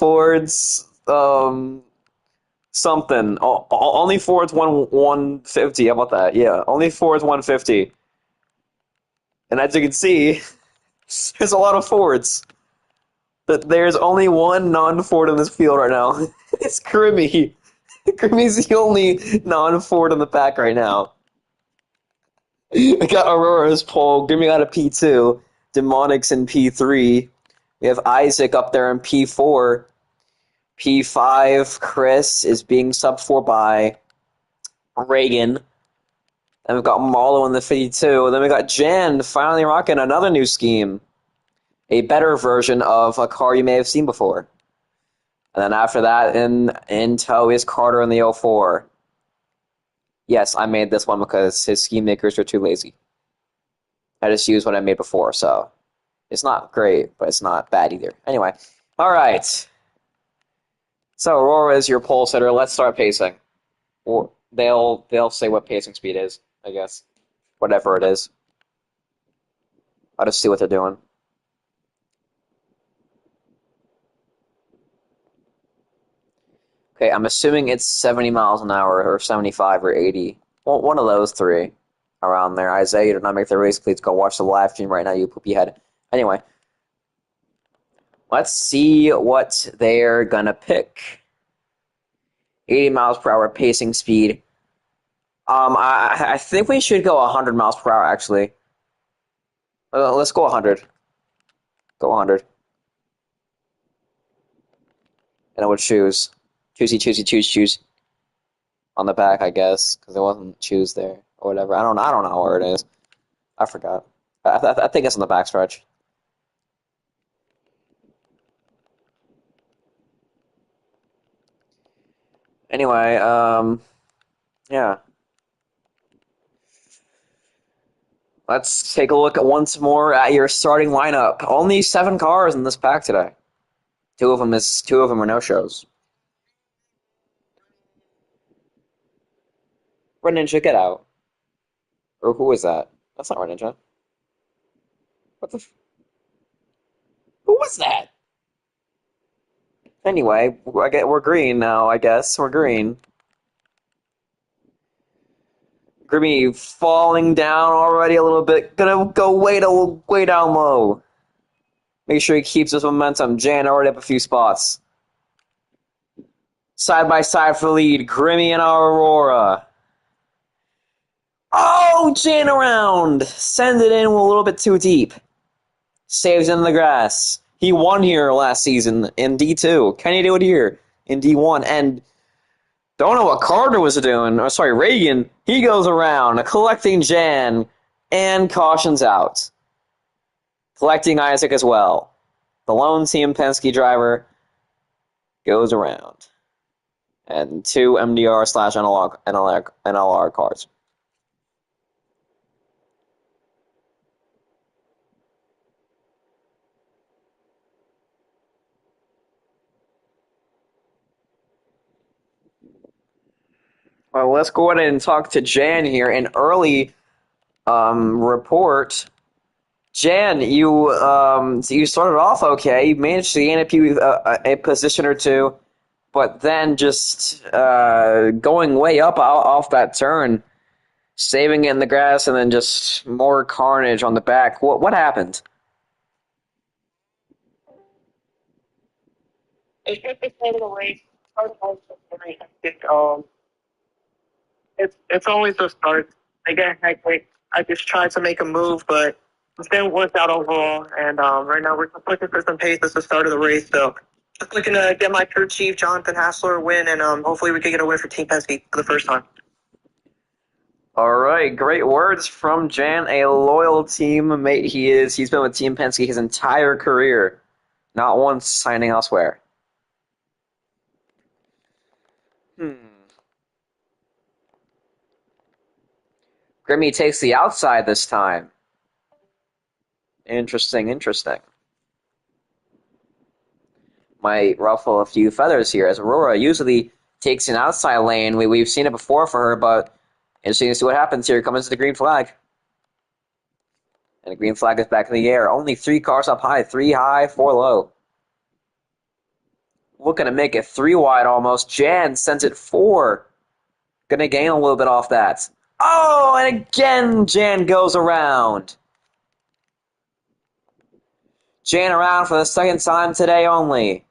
Fords, something. Only Fords 150. How about that? Yeah, only Fords 150. And as you can see, there's a lot of Fords. But there's only one non-Ford in this field right now. It's Grimmy. Grimmy's the only non-Ford in the pack right now. We got Aurora's pole. Grimmy got a P2. Demonix in P3. We have Isaac up there in P4. P5, Chris is being sub 4 by Reagan. And we've got Marlo in the 52. And then we got Jan finally rocking another new scheme. A better version of a car you may have seen before. And then after that, in tow is Carter in the 04. Yes, I made this one because his scheme makers are too lazy. I just used what I made before, so it's not great, but it's not bad either. Anyway, all right. So Aurora is your pole sitter. Let's start pacing. Or they'll say what pacing speed is, I guess. Whatever it is. I'll just see what they're doing. Okay, I'm assuming it's 70 miles an hour or 75 or 80. Well, one of those three around there. Isaiah, you did not make the race. Please go watch the live stream right now, you poopy head. Anyway, let's see what they're going to pick. 80 miles per hour pacing speed. I think we should go 100 miles per hour, actually. Let's go 100. Go 100. And I would choose. Choose. On the back, I guess, because there wasn't choose there or whatever. I don't know where it is. I forgot. I think it's on the back stretch. Anyway, yeah. Let's take a look at once more at your starting lineup. Only 7 cars in this pack today. Two of them are no shows. Red Ninja, get out. Or who is that? That's not Red Ninja. What the? Who was that? Anyway, we're green now. I guess we're green. Grimmy falling down already a little bit. Gonna go way down low. Make sure he keeps his momentum. Jan already up a few spots. Side by side for the lead. Grimmy and Aurora. Oh, Jan around. Send it in a little bit too deep. Saves in the grass. He won here last season in D2. Can he do it here in D1? And don't know what Carter was doing. Oh, sorry, Reagan. He goes around collecting Jan and cautions out. Collecting Isaac as well. The lone Team Penske driver goes around. And 2 MDR slash NLR cars. Well, let's go ahead and talk to Jan here. An early report. Jan, you started off okay. You managed to gain a position or two, but then just going way up off that turn, saving it in the grass, and then just more carnage on the back. What happened? It's just the start of the race. Start of the race. It's always the start. I get hectic. I just tried to make a move, but it didn't work out overall. And right now we're just looking for some pace. It's the start of the race, so just looking to get my crew chief, Jonathan Hassler, a win, and hopefully we can get a win for Team Penske for the first time. All right, great words from Jan, a loyal teammate he is. He's been with Team Penske his entire career, not once signing elsewhere. Grimmy takes the outside this time. Interesting. Might ruffle a few feathers here, as Aurora usually takes an outside lane. We've seen it before for her, but interesting to see what happens here. Comes to the green flag. And the green flag is back in the air. Only 3 cars up high. 3 high, 4 low. looking to make it 3 wide almost. Jan sends it 4. Gonna gain a little bit off that. Oh, and again Jan goes around. Jan around for the second time today only.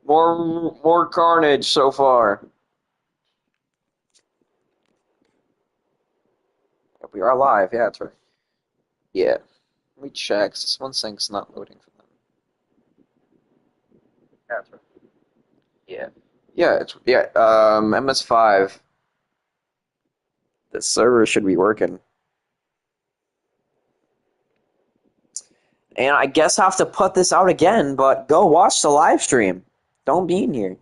More carnage so far. We are live, yeah, that's right. Yeah. Let me check. This one thing's not loading for them. Yeah, that's right. Yeah. MS5. The server should be working. And I guess I have to put this out again, but go watch the live stream. Don't be in here.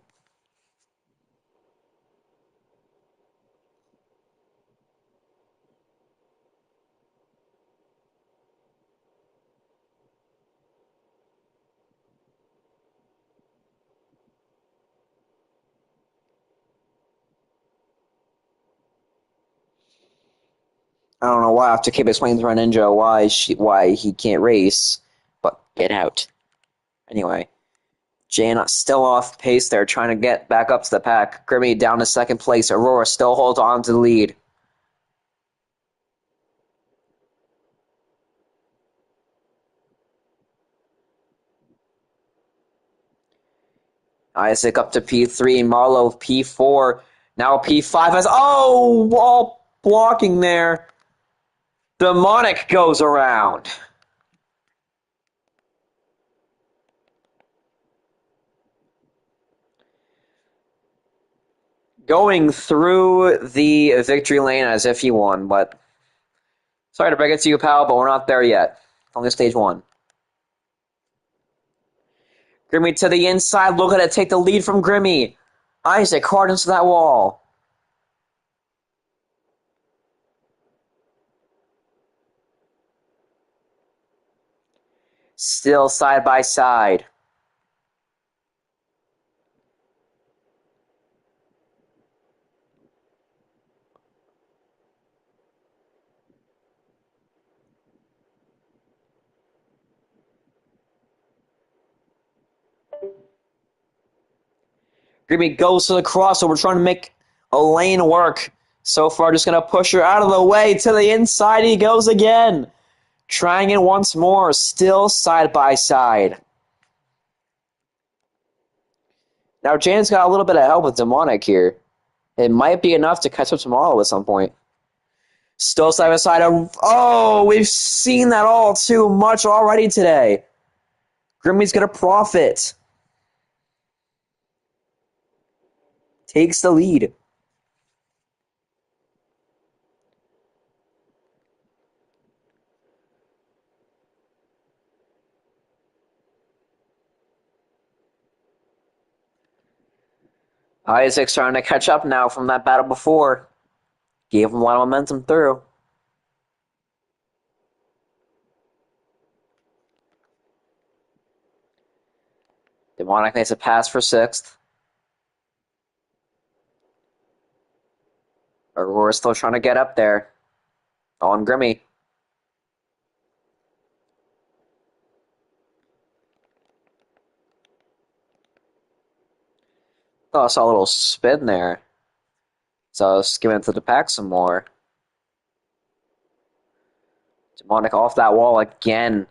I don't know why I have to keep explaining to our ninja why he can't race, but get out. Anyway, Jan still off pace there, trying to get back up to the pack. Grimmy down to second place. Aurora still holds on to the lead. Isaac up to P3, Marlowe P4. Now P5 has wall blocking there. Demonic goes around. Going through the victory lane as if he won, but sorry to break it to you, pal, but we're not there yet. Only stage 1. Grimmy to the inside, looking to take the lead from Grimmy. Isaac hard into that wall. Still side by side. Grimmy goes to the crossover, trying to make a lane work. So far, just going to push her out of the way. To the inside he goes again. Trying it once more, still side by side. Now, Jan's got a little bit of help with Demonic here. It might be enough to catch up to Marlowe at some point. Still side by side. Oh, we've seen that all too much already today. Grimmy's going to profit. Takes the lead. Isaac's trying to catch up now from that battle before. Gave him a lot of momentum through. Demonic makes a pass for 6th. Aurora's still trying to get up there. On Grimmy. Oh, I saw a little spin there. So I was giving it to the pack some more. Demonic off that wall again.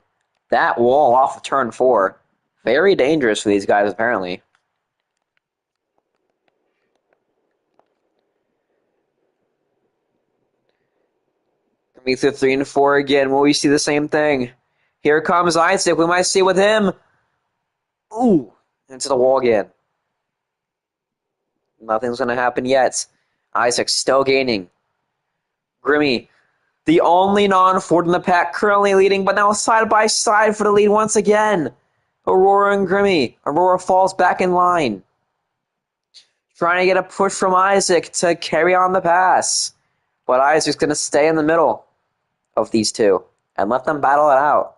That wall off of turn 4. Very dangerous for these guys, apparently. Coming through 3 and 4 again. Will we see the same thing? Here comes Isaac. We might see with him. Ooh. Into the wall again. Nothing's going to happen yet. Isaac still gaining. Grimmy, the only non-Ford in the pack, currently leading, but now side by side for the lead once again. Aurora and Grimmy. Aurora falls back in line. Trying to get a push from Isaac to carry on the pass. But Isaac's going to stay in the middle of these two and let them battle it out.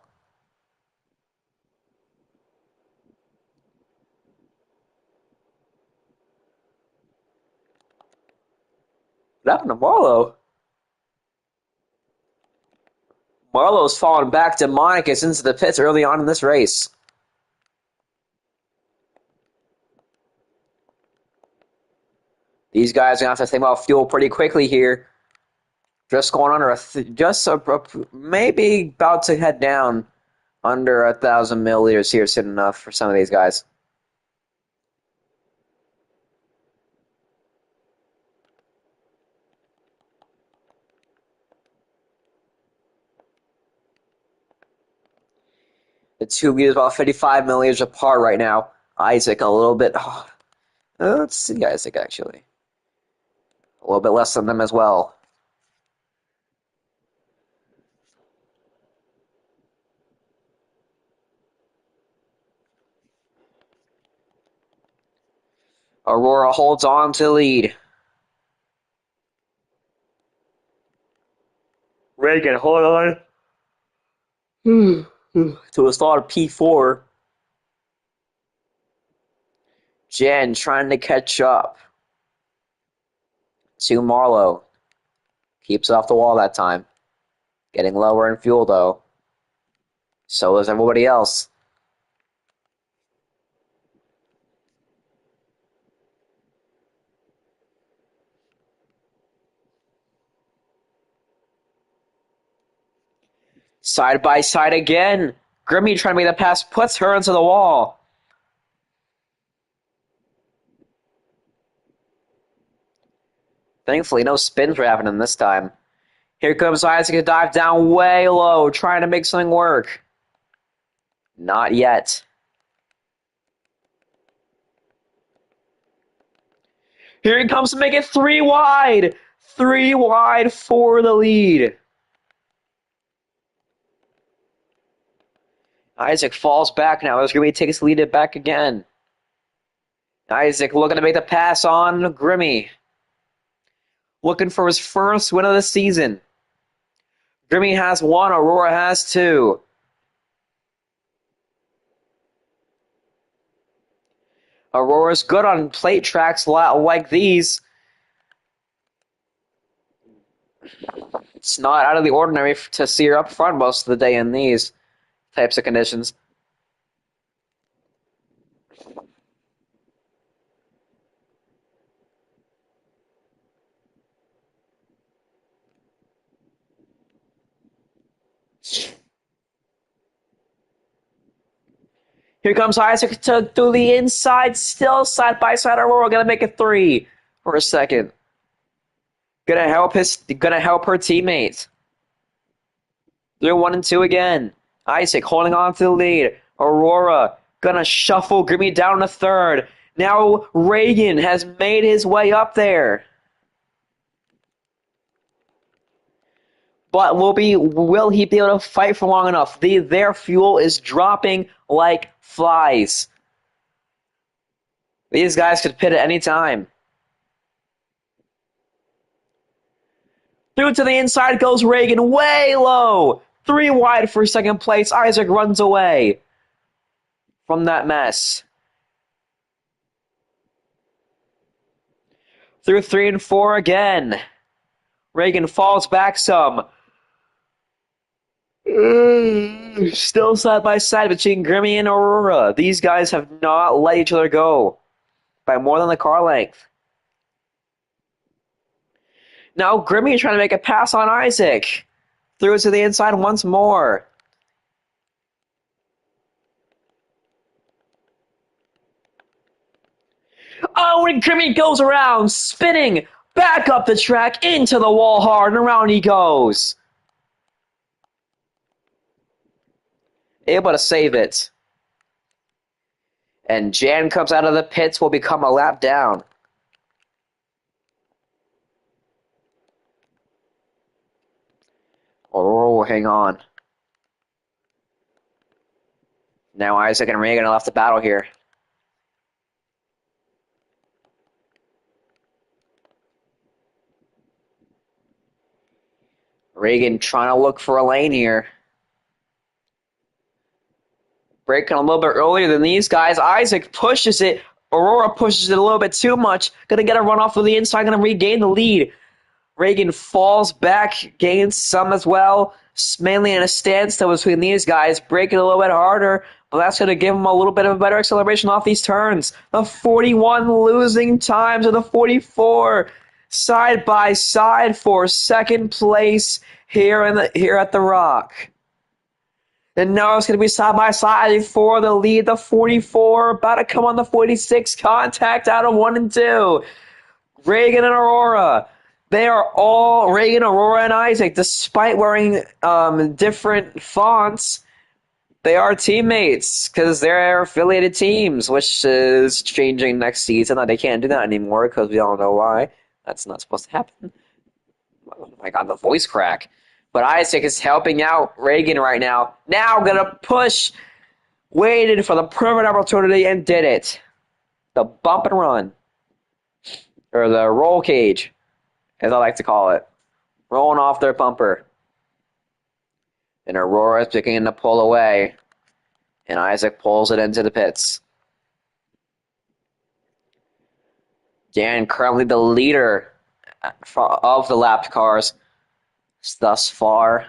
What happened to Marlowe? Marlowe's fallen back Demonicus into the pits early on in this race. These guys are going to have to think about fuel pretty quickly here. Just going under maybe about to head down under 1,000 milliliters here soon enough for some of these guys. The two leaders about 55 milliliters apart right now. Isaac a little bit. Let's see Isaac actually. A little bit less than them as well. Aurora holds on to the lead. Reagan, hold on. To a start P4. Jen trying to catch up to Marlowe. Keeps it off the wall that time. Getting lower in fuel though. So is everybody else. Side by side again. Grimmy trying to make the pass, puts her into the wall. Thankfully, no spins were happening this time. Here comes Isaac to dive down way low, trying to make something work. Not yet. Here he comes to make it 3 wide. 3 wide for the lead. Isaac falls back now. As Grimmy takes the lead back again. Isaac looking to make the pass on Grimmy. Looking for his first win of the season. Grimmy has 1, Aurora has 2. Aurora's good on plate tracks like these. It's not out of the ordinary to see her up front most of the day in these types of conditions. Here comes Isaac to the inside, still side by side. Aurora gonna make it 3 for a second. Gonna help her teammates. They're 1 and 2 again. Isaac holding on to the lead. Aurora gonna shuffle Grimmy down to 3rd. Now Reagan has made his way up there. But will he be able to fight for long enough? Their fuel is dropping like flies. These guys could pit at any time. Through to the inside goes Reagan, way low. 3 wide for second place. Isaac runs away from that mess. Through 3 and 4 again. Reagan falls back some. Still side by side between Grimmy and Aurora. These guys have not let each other go by more than the car length. Now Grimmy is trying to make a pass on Isaac. Threw it to the inside once more. Oh, and Grimmy goes around, spinning back up the track into the wall hard, and around he goes. Able to save it. And Jan comes out of the pits, will become a lap down. Aurora will hang on. Now Isaac and Reagan left the battle here. Reagan trying to look for a lane here. Braking a little bit earlier than these guys. Isaac pushes it. Aurora pushes it a little bit too much. Gonna get a run off of the inside. Gonna regain the lead. Reagan falls back, gains some as well. Mainly in a standstill between these guys, breaking a little bit harder, but that's going to give him a little bit of a better acceleration off these turns. The 41 losing time to the 44, side by side for second place here at the Rock. And now it's going to be side by side for the lead. The 44 about to come on the 46. Contact out of 1 and 2. Reagan and Aurora. They are all Reagan, Aurora, and Isaac. Despite wearing different fonts, they are teammates because they're affiliated teams, which is changing next season. They can't do that anymore because we all know why. That's not supposed to happen. Oh my god, the voice crack. But Isaac is helping out Reagan right now. Now gonna push. Waited for the perfect opportunity and did it. The bump and run. Or the roll cage, as I like to call it. Rolling off their bumper. And Aurora is beginning to pull away. And Isaac pulls it into the pits. Dan currently the leader of the lapped cars thus far.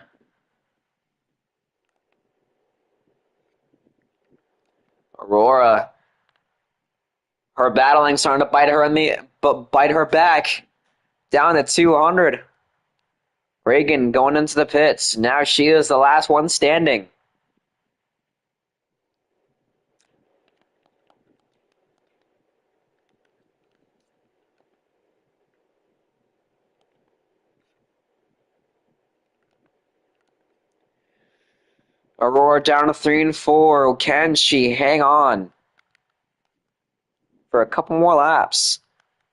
Aurora, her battling starting to bite her back down to 200. Reagan going into the pits. Now she is the last one standing. Aurora down to 3 and 4. Can she hang on for a couple more laps?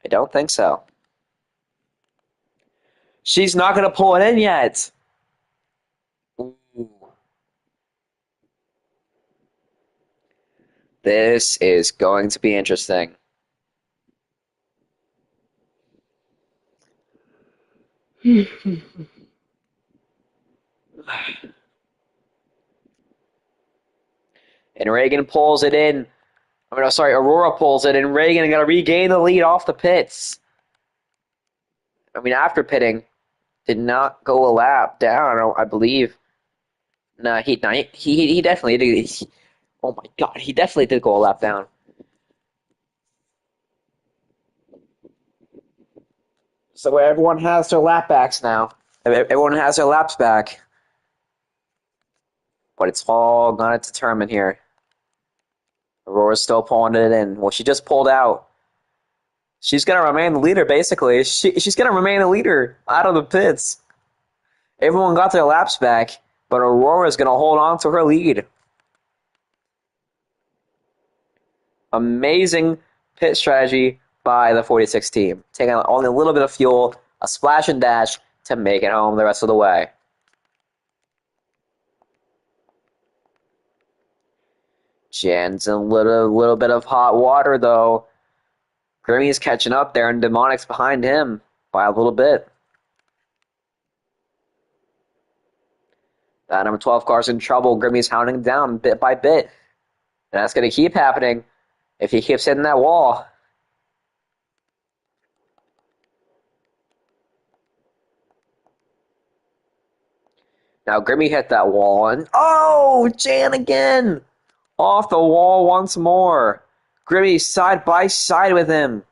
I don't think so. She's not going to pull it in yet. Ooh. This is going to be interesting. And Reagan pulls it in. Aurora pulls it in. Reagan got to regain the lead off the pits. After pitting, did not go a lap down, I believe. No, he definitely did. Oh my god, he definitely did go a lap down. So everyone has their lap backs now. Everyone has their laps back. But it's all gonna determine here. Aurora's still pulling it in. Well, she just pulled out. She's gonna remain the leader, basically. She's gonna remain the leader out of the pits. Everyone got their laps back, but Aurora's gonna hold on to her lead. Amazing pit strategy by the 46 team. Taking only a little bit of fuel, a splash and dash to make it home the rest of the way. Jan's in a little bit of hot water, though. Grimmy's catching up there, and Demonic's behind him by a little bit. That number 12 car's in trouble. Grimmy's hounding him down bit by bit. And that's going to keep happening if he keeps hitting that wall. Now Grimmy hit that wall, and oh, Jan again! Off the wall once more. Grimmy side by side with him.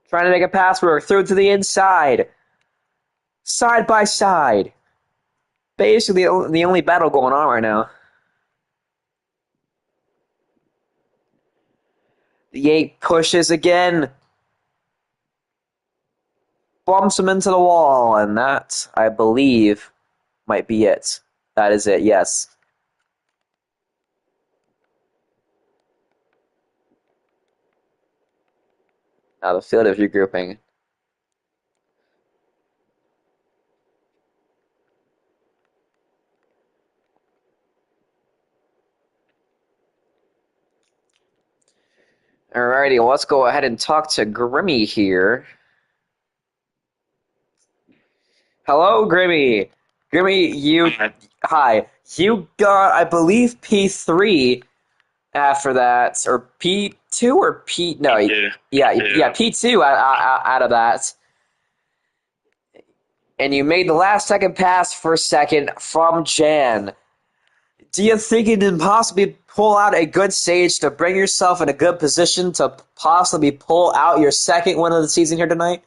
Trying to make a pass work through to the inside. Side by side. Basically the only battle going on right now. The 8 pushes again. Bumps him into the wall, and that, I believe, might be it. That is it, yes. Now the field is regrouping. Alrighty, let's go ahead and talk to Grimmy here. Hello, Grimmy. Grimmy, hi. You got, I believe, P3 after that, or P2 or P. No, P2. yeah, P2. P2 out of that. And you made the last second pass for second from Jan. Do you think you can possibly pull out a good stage to bring yourself in a good position to possibly pull out your second win of the season here tonight?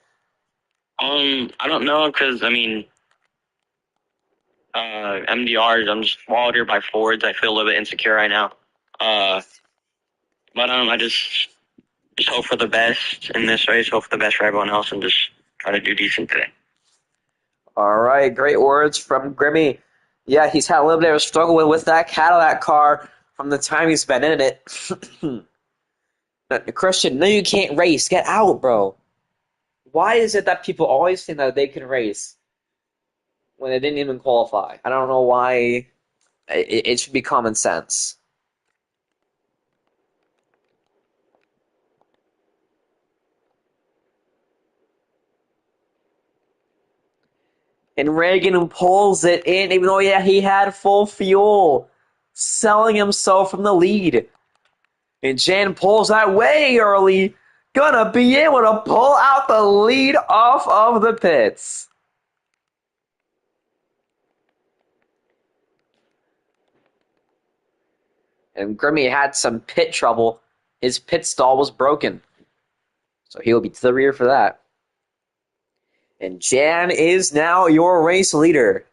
I don't know because I mean, MDRs. I'm just followed here by Fords. I feel a little bit insecure right now. Uh, but I just hope for the best in this race. Hope for the best for everyone else, and just try to do decent today. All right, great words from Grimmy. Yeah, he's had a little bit of a struggle with that Cadillac car from the time he's been in it. Christian, no, you can't race. Get out, bro. Why is it that people always think that they can race when they didn't even qualify? I don't know why. It should be common sense. And Reagan pulls it in, even though, yeah, he had full fuel, selling himself from the lead. And Jan pulls that way early, gonna be able to pull out the lead off of the pits. And Grimmy had some pit trouble. His pit stall was broken. So he'll be to the rear for that. And Jan is now your race leader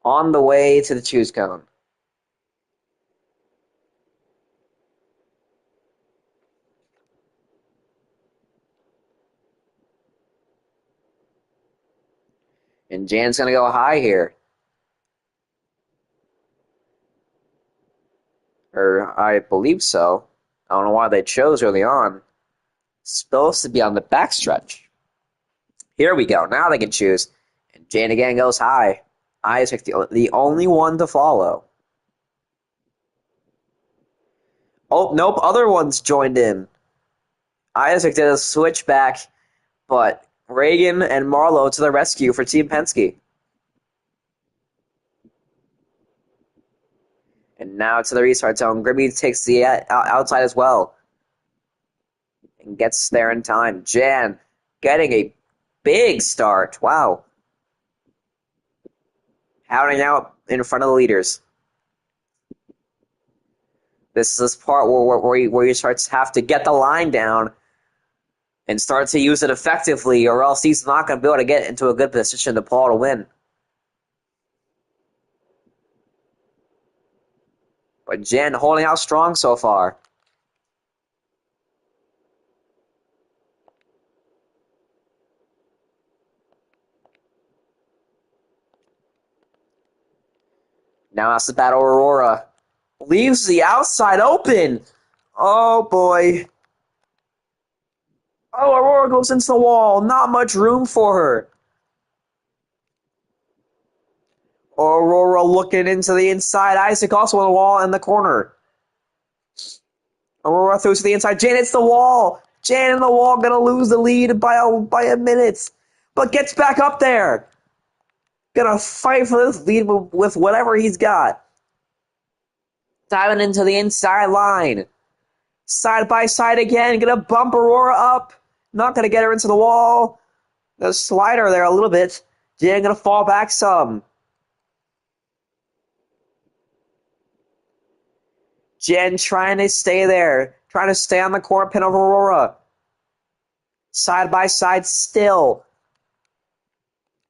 on the way to the choose cone. And Jan's going to go high here. Or I believe so. I don't know why they chose early on. It's supposed to be on the backstretch. Here we go. Now they can choose. And Jan again goes high. Isaac, the only one to follow. Oh, nope. Other ones joined in. Isaac did a switchback, but Reagan and Marlowe to the rescue for Team Penske. And now to the restart zone. Grimmy takes the outside as well. And gets there in time. Jan getting a big start. Wow. Hounding out in front of the leaders. This is this part where you start to have to get the line down and start to use it effectively, or else he's not going to be able to get into a good position to pull out a win. But Jen holding out strong so far. Now has to battle Aurora. Leaves the outside open. Oh boy. Oh, Aurora goes into the wall. Not much room for her. Aurora looking into the inside. Isaac also on the wall in the corner. Aurora throws to the inside. Jan hits the wall. Jan in the wall, gonna lose the lead by a minute, but gets back up there. Gonna fight for this lead with whatever he's got. Diving into the inside line. Side by side again. Gonna bump Aurora up. Not gonna get her into the wall. Gonna slide her there a little bit. Jan gonna fall back some. Jen trying to stay there. Trying to stay on the corner pin of Aurora. Side by side still.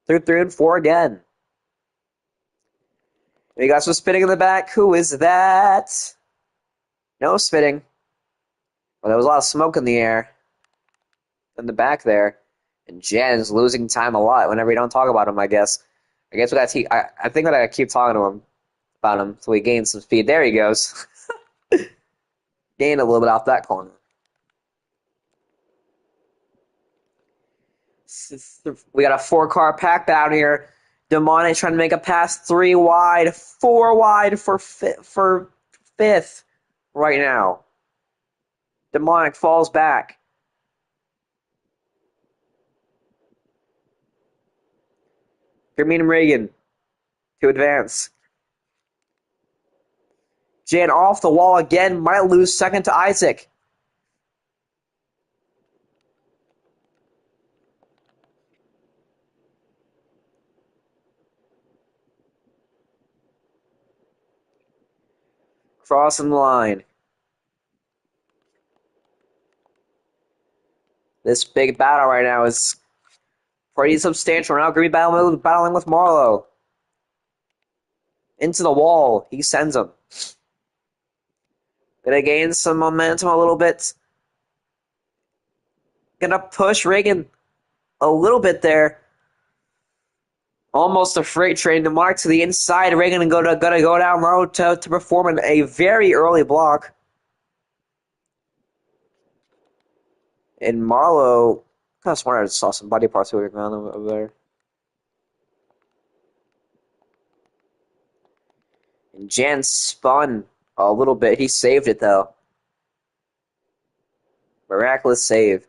Through 3 and 4 again. We got some spitting in the back. Who is that? No spitting. Well, there was a lot of smoke in the air. In the back there. And Jen's losing time a lot whenever we don't talk about him, I guess. I guess we got I think that I keep talking to him about him so he gains some speed. There he goes. Gain a little bit off that corner. We got a 4-car pack down here. Demone trying to make a pass 3 wide, 4 wide for fifth right now. Demonic falls back. Jermaine Reagan to advance. Jan off the wall again, might lose second to Isaac. Crossing the line. This big battle right now is pretty substantial. Now Green battling with Marlowe. Into the wall. He sends him. Gonna gain some momentum a little bit. Gonna push Reagan a little bit there. Almost a freight train to Mark to the inside. Reagan gonna go down low to perform a very early block. And Marlowe, I kind of sworn I saw some body parts moving around over there. And Jan spun a little bit. He saved it though. Miraculous save.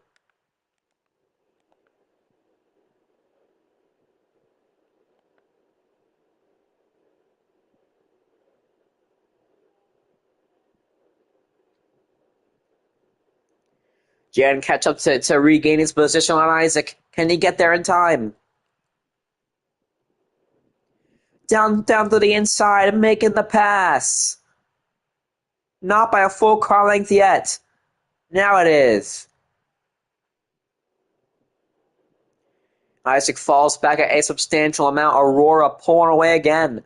Jan catch up to regain his position on Isaac. Can he get there in time? Down to the inside, making the pass. Not by a full car length yet. Now it is. Isaac falls back at a substantial amount. Aurora pulling away again.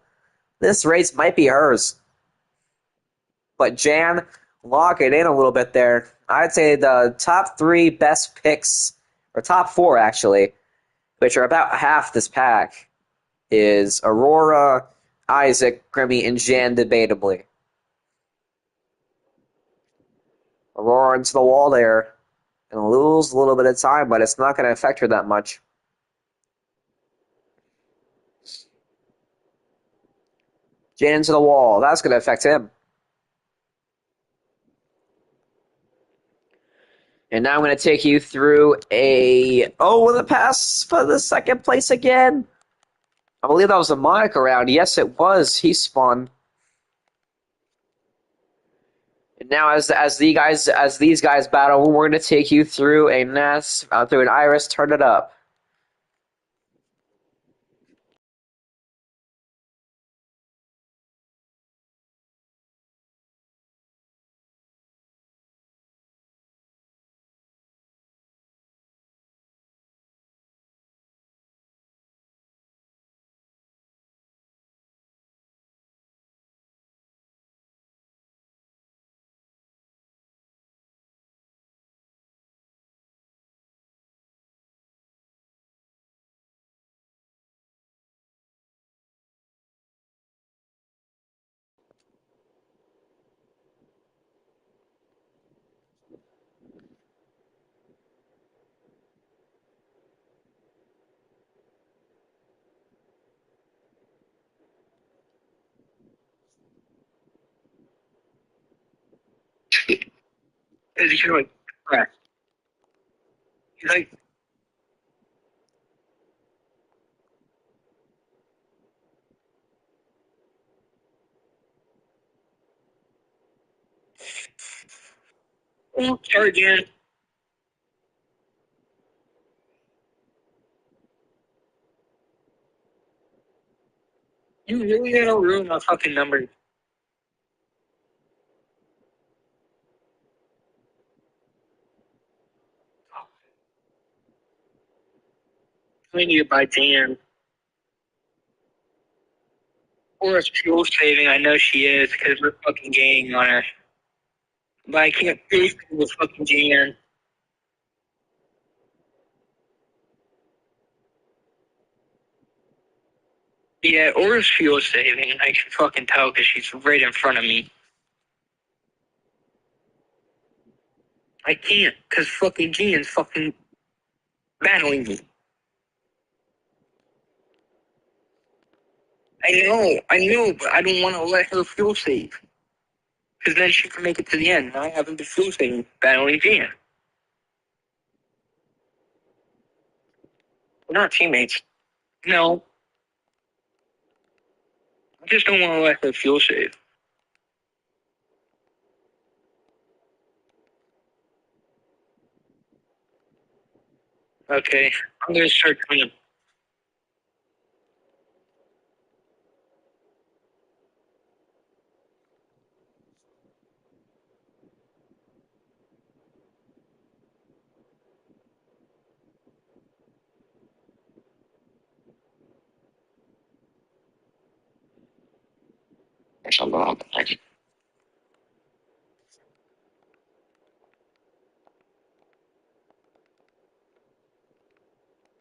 This race might be hers. But Jan, lock it in a little bit there. I'd say the top three best picks, or top four actually, which are about half this pack, is Aurora, Isaac, Grimmy, and Jan debatably. Aurora into the wall there. And lose a little bit of time, but it's not going to affect her that much. Jan into the wall. That's going to affect him. And now I'm going to take you through the pass for the second place again. I believe that was a Monica round. Yes, it was. He spun. And now as these guys battle, we're going to take you through a Ness, through an Iris, turn it up. He's like, crap. He's like, oh, start again. You really gotta ruin my fucking number. I need to buy Dan. Or it's fuel saving. I know she is because we're fucking ganging on her. But I can't face it with fucking Jan. Yeah, or it's fuel saving. I can fucking tell because she's right in front of me. I can't because fucking Jan's fucking battling me. I know, but I don't want to let her fuel save. Because then she can make it to the end. And I haven't been fuel saving battling Jan. We're not teammates. No. I just don't want to let her fuel save. Okay, I'm gonna start coming.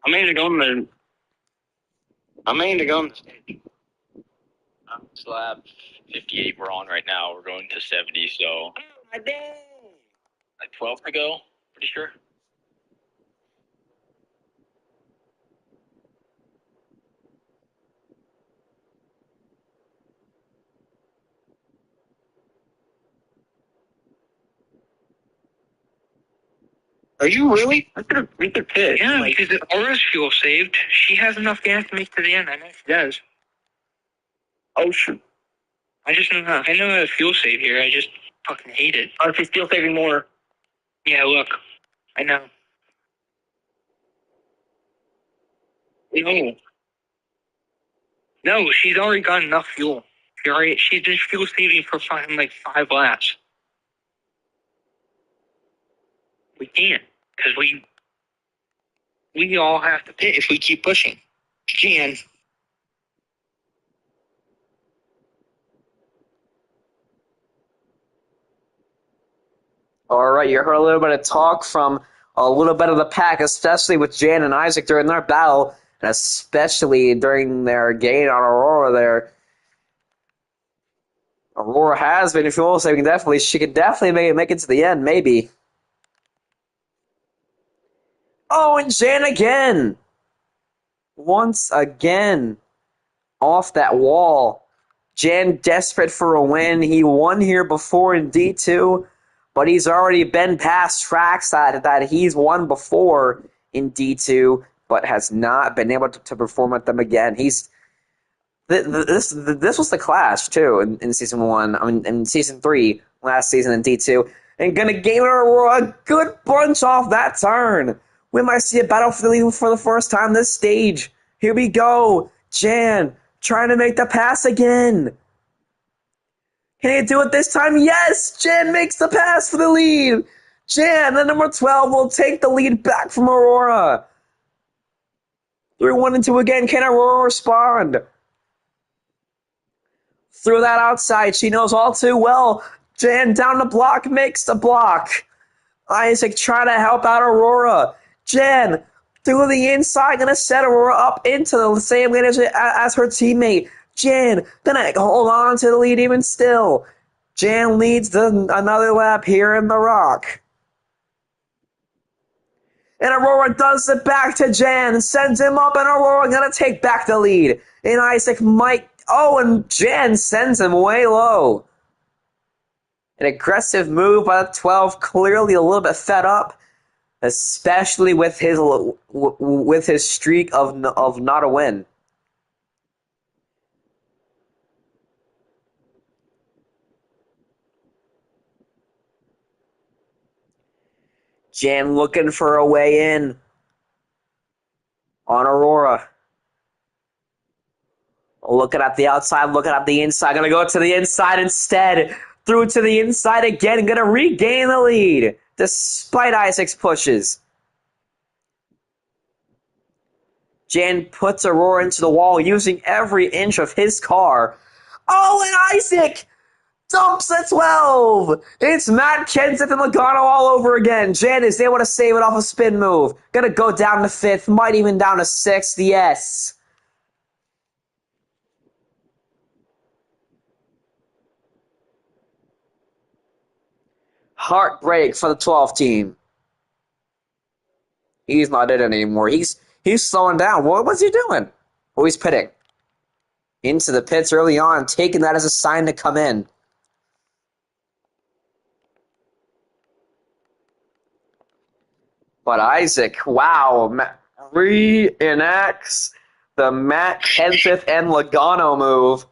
I'm aiming to go on the. I'm aiming to go on the stage. Slab 58 we're on right now. We're going to 70, so My day. like 12 to go, pretty sure. Are you really? I could have beat the pit. Yeah, because the Aura's fuel saved. She has enough gas to make it to the end. I know she does. Oh shoot! I just know how. I know how to fuel save here. I just fucking hate it. Oh, she's fuel saving more. Yeah, look. I know. No. No, she's already got enough fuel. She's been fuel saving for like 5 laps. We can't, because we all have to pit if we keep pushing. Jan. All right, you heard a little bit of talk from a little bit of the pack, especially with Jan and Isaac during their battle, and especially during their gain on Aurora there. Aurora has been fuel saving, definitely. She could definitely make it to the end, maybe. Oh, and Jan again! Once again, off that wall. Jan desperate for a win. He won here before in D2, but he's already been past tracks that he's won before in D2, but has not been able to perform at them again. This was the clash too in season 1. I mean, in season 3 last season in D2, and gonna gain a good bunch off that turn. We might see a battle for the lead for the first time this stage. Here we go, Jan trying to make the pass again. Can he do it this time? Yes! Jan makes the pass for the lead. Jan, the number 12, will take the lead back from Aurora. 3-1 and 2 again. Can Aurora respond? Through that outside, she knows all too well. Jan down the block, makes the block. Isaac trying to help out Aurora. Jan through the inside, gonna set Aurora up into the same lane as her teammate. Jan gonna hold on to the lead even still. Jan leads another lap here in the Rock. And Aurora does it back to Jan, sends him up, and Aurora gonna take back the lead. And Isaac might. Oh, and Jan sends him way low. An aggressive move by the 12, clearly a little bit fed up, especially with his streak of not a win. Jan looking for a way in on Aurora. Looking at the outside, looking at the inside. Gonna go to the inside instead. Through to the inside again. Gonna regain the lead despite Isaac's pushes. Jan puts Aurora into the wall using every inch of his car. Oh, and Isaac dumps a 12. It's Matt Kenseth and Logano all over again. Jan is able to save it off a spin move. Gonna go down to 5th, might even down to 6th. Yes. Heartbreak for the 12 team. He's not it anymore. He's slowing down. What's he doing? Oh, he's pitting. Into the pits early on, taking that as a sign to come in. But Isaac, wow, reenacts the Matt Kenseth and Logano move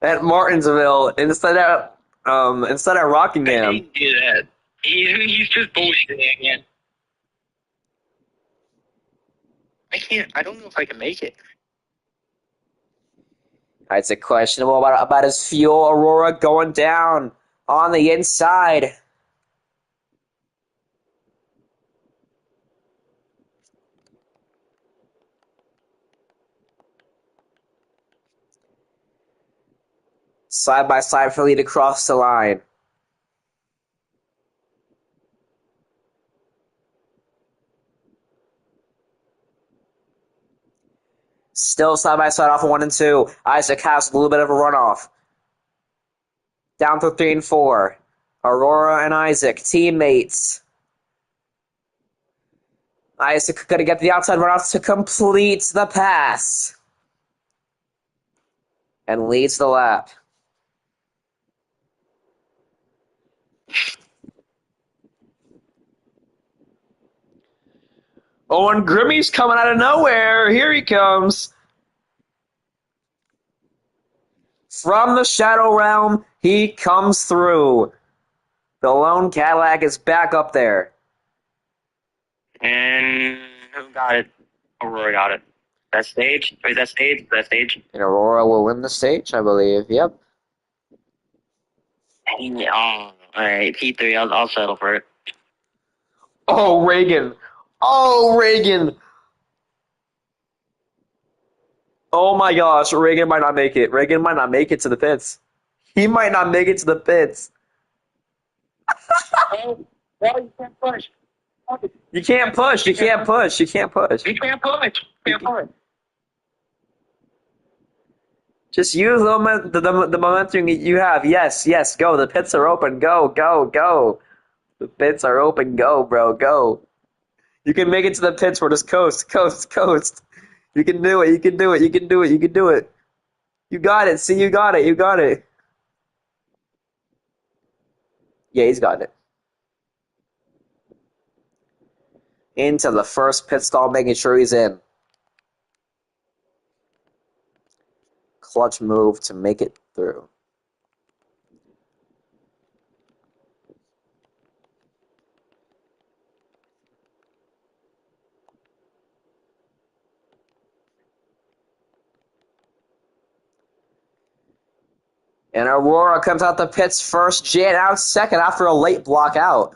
at Martinsville instead of Rockingham. He didn't do that. He's just bullshitting again. I can't. I don't know if I can make it. It's a questionable about his fuel. Aurora going down on the inside. Side by side for lead across the line. Still side by side off 1 and 2. Isaac has a little bit of a runoff. Down to 3 and 4. Aurora and Isaac, teammates. Isaac going to get the outside runoff to complete the pass. And leads the lap. Oh, and Grimmy's coming out of nowhere. Here he comes. From the Shadow Realm, he comes through. The lone Cadillac is back up there. And who got it? Aurora got it. That stage? Wait, that stage? That stage? And Aurora will win the stage, I believe. Yep. Oh, alright, P3, I'll settle for it. Oh, Reagan. Oh, Reagan. Oh my gosh, Reagan might not make it. Reagan might not make it to the pits. He might not make it to the pits. Oh, well, you can't push. You can't push. You can't push. You can't push. You can't push. You can't push. Just use the momentum you have. Yes, yes, go. The pits are open. Go, go, go. The pits are open. Go, bro, go. You can make it to the pits. We're just coast, coast, coast. You can do it. You can do it. You can do it. You can do it. You got it. See, you got it. You got it. Yeah, he's got it. Into the first pit stall, making sure he's in. Clutch move to make it through. And Aurora comes out the pits first. Jan out second after a late block out.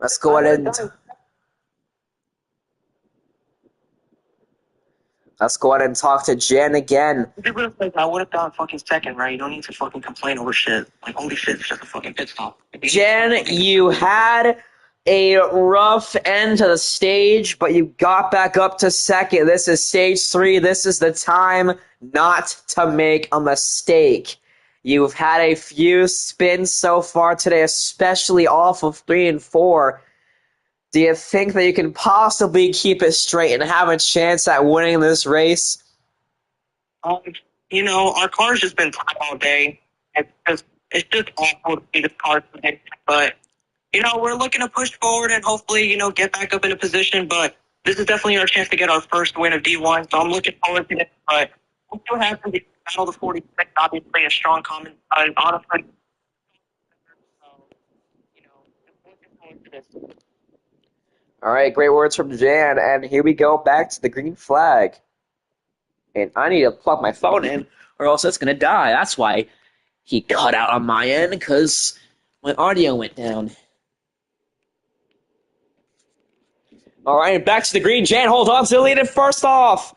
Let's go ahead and talk to Jan again. I would have gone fucking second, right? You don't need to fucking complain over shit. Like, holy shit, it's just a fucking pit stop. Jan, you had a rough end to the stage, but you got back up to second. This is stage 3. This is the time not to make a mistake. You've had a few spins so far today, especially off of 3 and 4. Do you think that you can possibly keep it straight and have a chance at winning this race? You know, our car's just been tied all day. It's just awful to see this car today. But, you know, we're looking to push forward and hopefully, you know, get back up in a position. But this is definitely our chance to get our first win of D1. So I'm looking forward to it. But we still have to battle the 46, obviously a strong comment. Honestly, so, you know, just looking forward to this. All right, great words from Jan, and here we go back to the green flag. And I need to plug my phone in, or else it's going to die. That's why he cut out on my end, because my audio went down. All right, back to the green. Jan holds on to the lead and first off.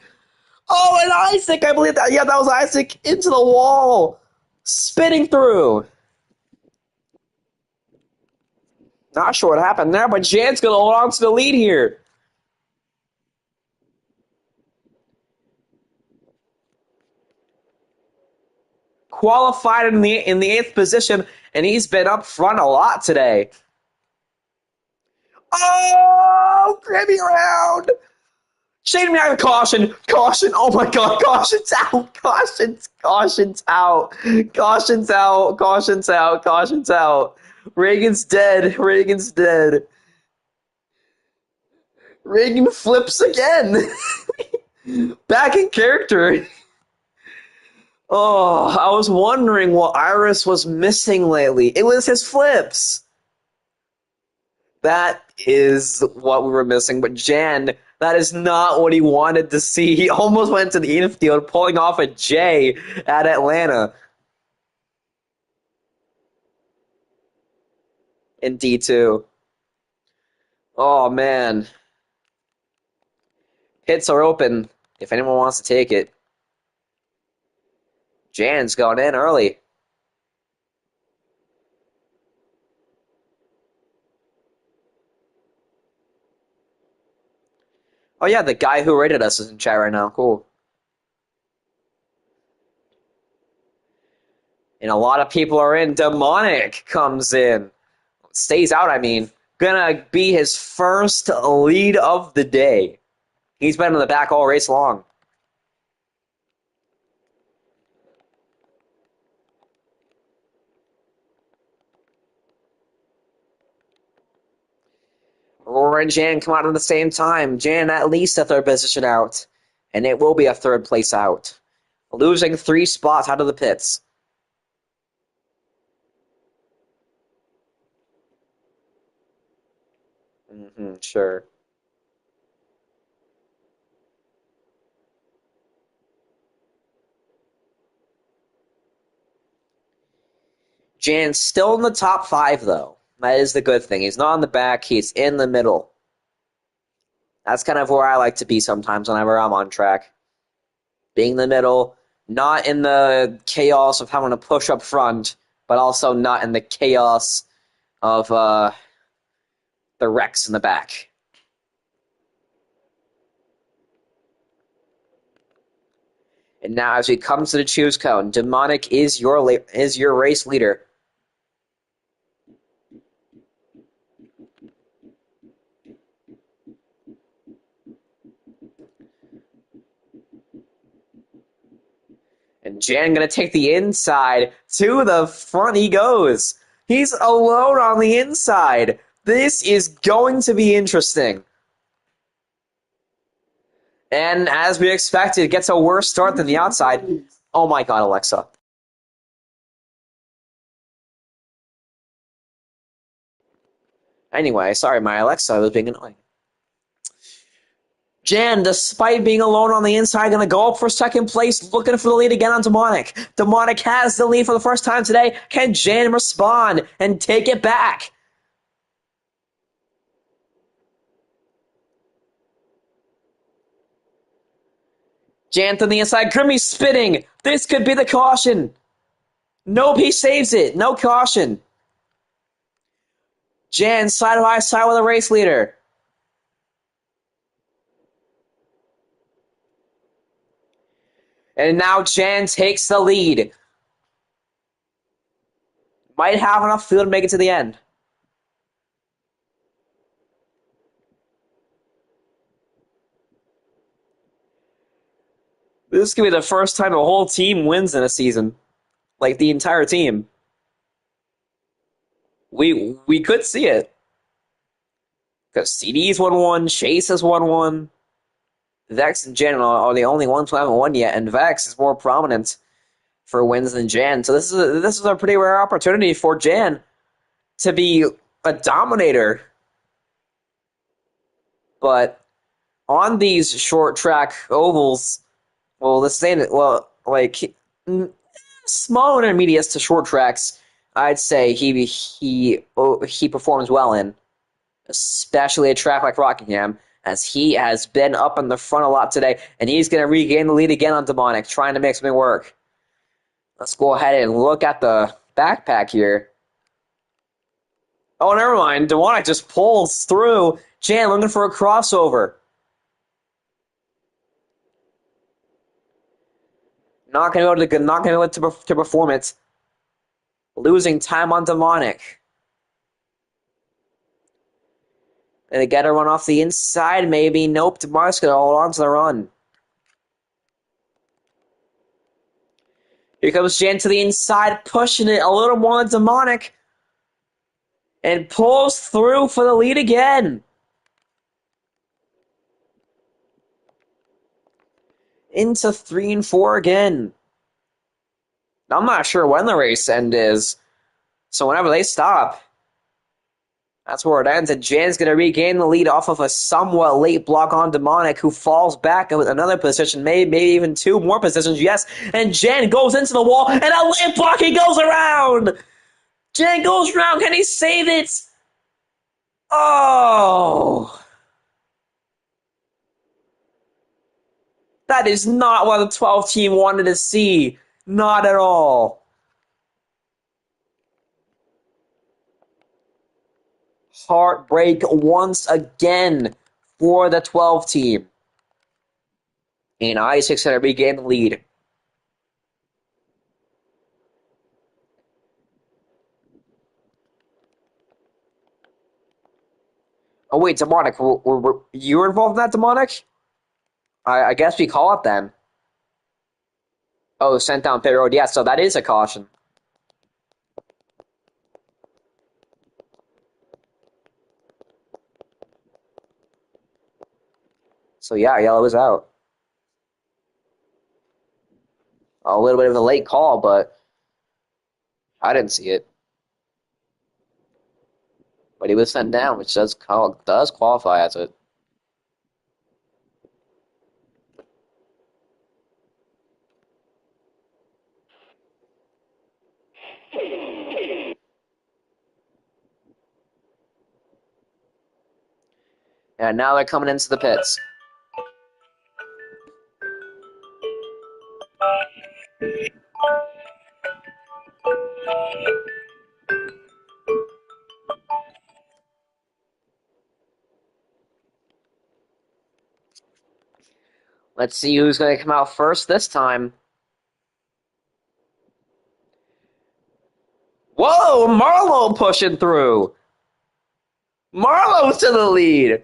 Oh, and Isaac, I believe that. Yeah, that was Isaac into the wall, spinning through. Not sure what happened there, but Jan's going to hold on to the lead here. Qualified in the 8th position, and he's been up front a lot today. Oh, Grammy around. Shane me out, caution, caution. Oh my God, caution's out, caution's out, caution's out, caution's out, caution's out. Reagan's dead. Reagan's dead. Reagan flips again. Back in character. Oh, I was wondering what Iris was missing lately. It was his flips. That is what we were missing. But Jan, that is not what he wanted to see. He almost went to the infield, pulling off a J at Atlanta in D2. Oh, man. Hits are open if anyone wants to take it. Jan's going in early. Oh, yeah, the guy who rated us is in chat right now. Cool. And a lot of people are in. Demonic comes in. Stays out, I mean. Gonna be his first lead of the day. He's been in the back all race long. Aurora and Jan come out at the same time. Jan at least a third position out. And it will be a third place out. Losing 3 spots out of the pits. Sure. Jan's still in the top 5, though. That is the good thing. He's not in the back. He's in the middle. That's kind of where I like to be sometimes whenever I'm on track. Being in the middle, not in the chaos of having to push up front, but also not in the chaos of the wrecks in the back. And now as we come to the choose cone, Demonic is your race leader. And Jan going to take the inside. To the front he goes. He's alone on the inside. This is going to be interesting. And as we expected, gets a worse start than the outside. Oh my god, Alexa. Anyway, sorry, my Alexa was being annoying. Jan, despite being alone on the inside, going to go up for second place, looking for the lead again on Demonic. Demonic has the lead for the first time today. Can Jan respond and take it back? Jan on the inside. Grimmy spinning. This could be the caution. Nope, he saves it. No caution. Jan side by side with the race leader. And now Jan takes the lead. Might have enough fuel to make it to the end. This could be the first time the whole team wins in a season. Like, the entire team. We could see it. Because CD's won one, Chase has won one. Vex and Jan are the only ones who haven't won yet, and Vex is more prominent for wins than Jan. So this is a pretty rare opportunity for Jan to be a dominator. But on these short track ovals, well, let's say that, well, like small intermediates to short tracks, I'd say he performs well in, especially a track like Rockingham, as he has been up in the front a lot today, and he's going to regain the lead again on Demonic, trying to make something work. Let's go ahead and look at the backpack here. Oh, never mind. Demonic just pulls through. Jan looking for a crossover. Not going to go to performance. Losing time on Demonic. And they got to run off the inside, maybe. Nope, Demonic's going to hold on to the run. Here comes Jan to the inside, pushing it a little more than Demonic. And pulls through for the lead again. Into 3 and 4 again. I'm not sure when the race end is, so whenever they stop, that's where it ends. And Jan's going to regain the lead off of a somewhat late block on Demonic, who falls back with another position, maybe even two more positions. Yes, and Jan goes into the wall, and a late block. He goes around. Jan goes around. Can he save it? Oh. That is not what the 12 team wanted to see. Not at all. Heartbreak once again for the 12 team. And Isaac's going to regain the lead. Oh, wait, Demonic. You were involved in that, Demonic? I guess we call it then. Oh, sent down pit road. Yeah, so that is a caution. So yeah, yellow is out. A little bit of a late call, but I didn't see it. But he was sent down, which does qualify as it. And now they're coming into the pits. Let's see who's going to come out first this time. Whoa, Marlowe pushing through. Marlowe's to the lead.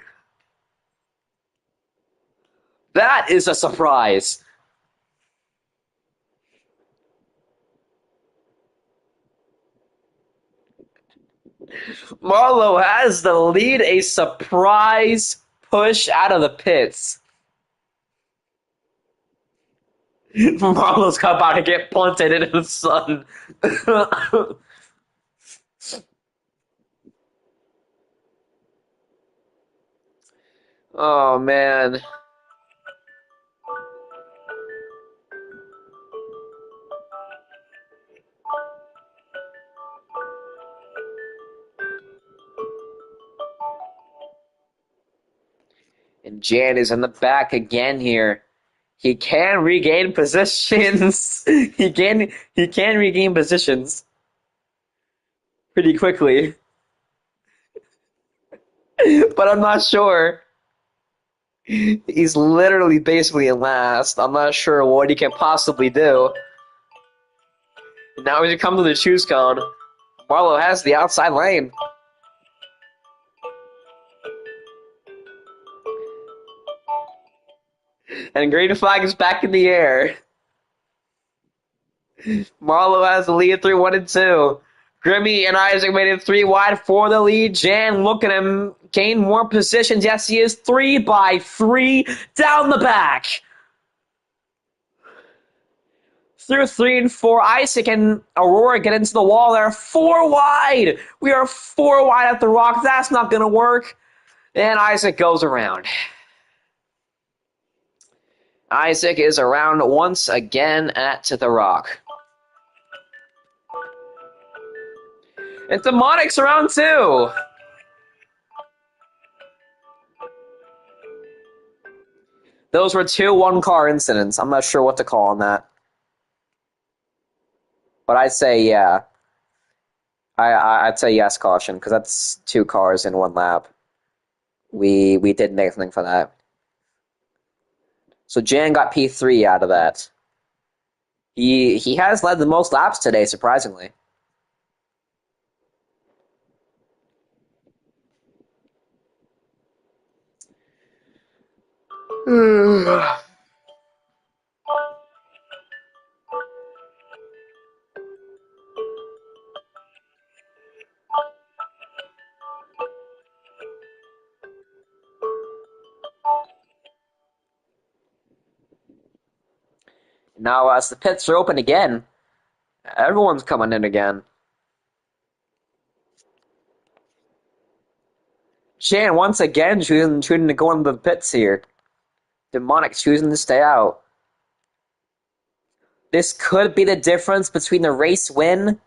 That is a surprise. Marlowe has the lead, a surprise push out of the pits. Marlowe's about to get punted into the sun. Oh, man. And Jan is in the back again here. He can regain positions. he can regain positions pretty quickly. But I'm not sure. He's literally basically in last. I'm not sure what he can possibly do. Now as you come to the choose cone, Marlowe has the outside lane. And green flag is back in the air. Marlowe has the lead 3-1 and 2. Grimmy and Isaac made it 3 wide for the lead. Jan, look at him, gain more positions. Yes, he is 3 by 3 down the back. Through 3 and 4, Isaac and Aurora get into the wall. They're 4 wide. We are 4 wide at the rock. That's not going to work. And Isaac goes around. Isaac is around once again at the rock. And Demonic's around too. Those were 2 one-car incidents. I'm not sure what to call on that. But I'd say, yeah. I'd say yes, caution, because that's 2 cars in 1 lap. We did make something for that. So Jan got P3 out of that. He has led the most laps today, surprisingly. Now, as the pits are open again, Everyone's coming in again. Jan once again choosing to go into the pits here. Demonic choosing to stay out. This could be the difference between the race win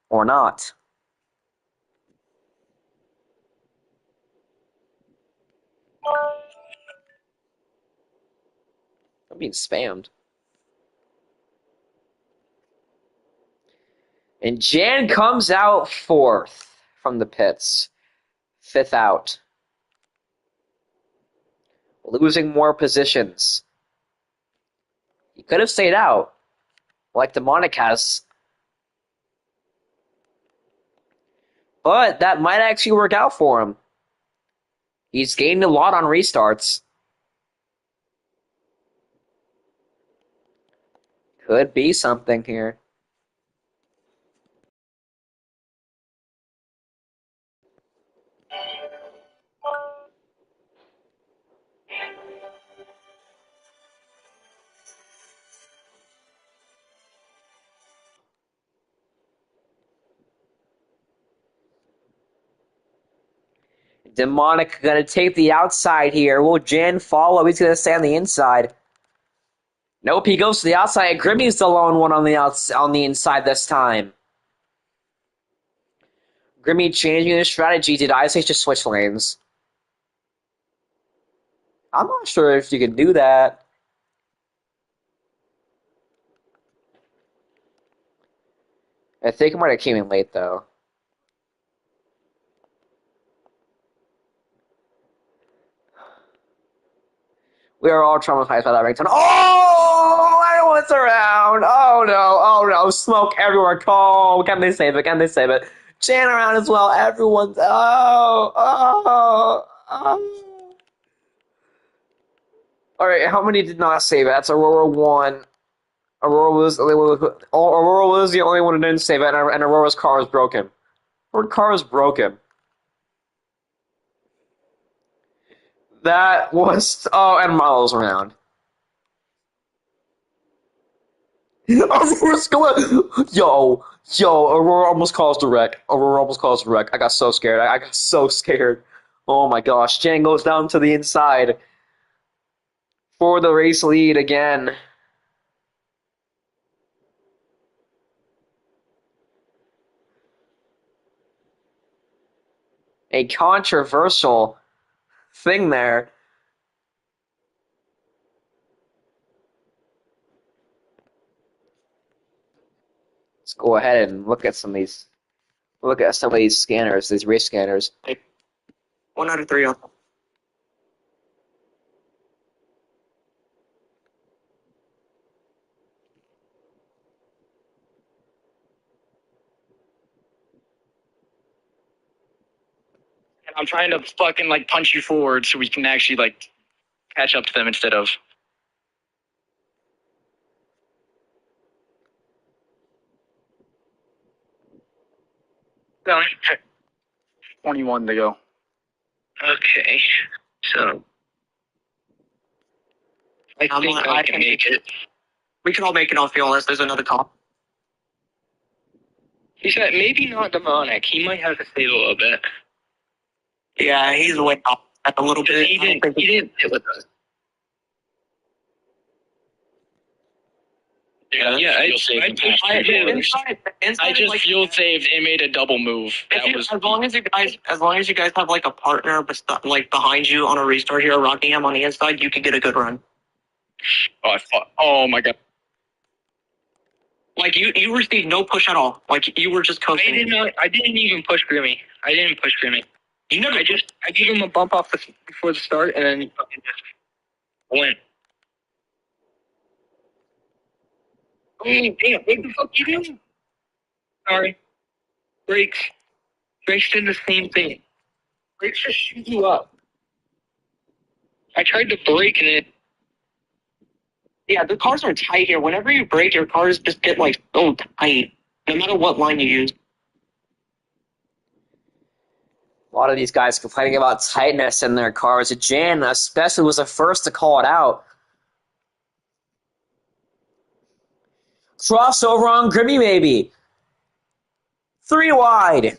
or not. I'm being spammed. And Jan comes out fourth from the pits. Fifth out. Losing more positions. He could have stayed out, like Demonic has. But that might actually work out for him. He's gained a lot on restarts. Could be something here. Demonic gonna take the outside here. Will Jan follow? He's gonna stay on the inside. Nope, he goes to the outside. Grimmy's the lone one on the inside this time. Grimmy changing his strategy. Did Ice just switch lanes? I'm not sure if you can do that. I think it might have came in late though. We are all traumatized by that ringtone. Oh, everyone's around. Oh no, smoke everywhere. Oh, can they save it? Can they save it? Jan around as well. Everyone's, oh. All right, how many did not save it? That's Aurora 1. Aurora was the only one who didn't save it, and Aurora's car was broken. Her car was broken. That was... Oh, and Milo's around. Aurora's going... Yo, Aurora almost caused a wreck. I got so scared. I got so scared. Oh my gosh. Jan goes down to the inside for the race lead again. A controversial thing there. Let's go ahead and look at some of these scanners, these race scanners. 1 out of 3 on. I'm trying to fucking like punch you forward so we can actually like catch up to them instead of. No. 21 to go. Okay, so I think I can make it. we can all make it on Fearless. There's another cop. He said maybe not Demonic. He might have to save a little bit. Yeah, he's way off a little bit. He didn't hit with us. Yeah, I just fuel saved and made a double move. As long as you guys have like a partner behind you on a restart here, Rockingham on the inside, you can get a good run. Oh my god! Like you received no push at all. Like you were just coasting. I didn't even push Grimmy. You never. I gave him a bump off before the start, and then he fucking just went. Oh damn! What the fuck you doing? Sorry. Brakes did the same thing. Brakes just shoot you up. I tried to brake and it. Yeah, the cars are tight here. Whenever you brake, your cars just get like so tight, no matter what line you use. A lot of these guys complaining about tightness in their cars. Jan especially was the first to call it out. Crossover on Grimmy, maybe. 3 wide.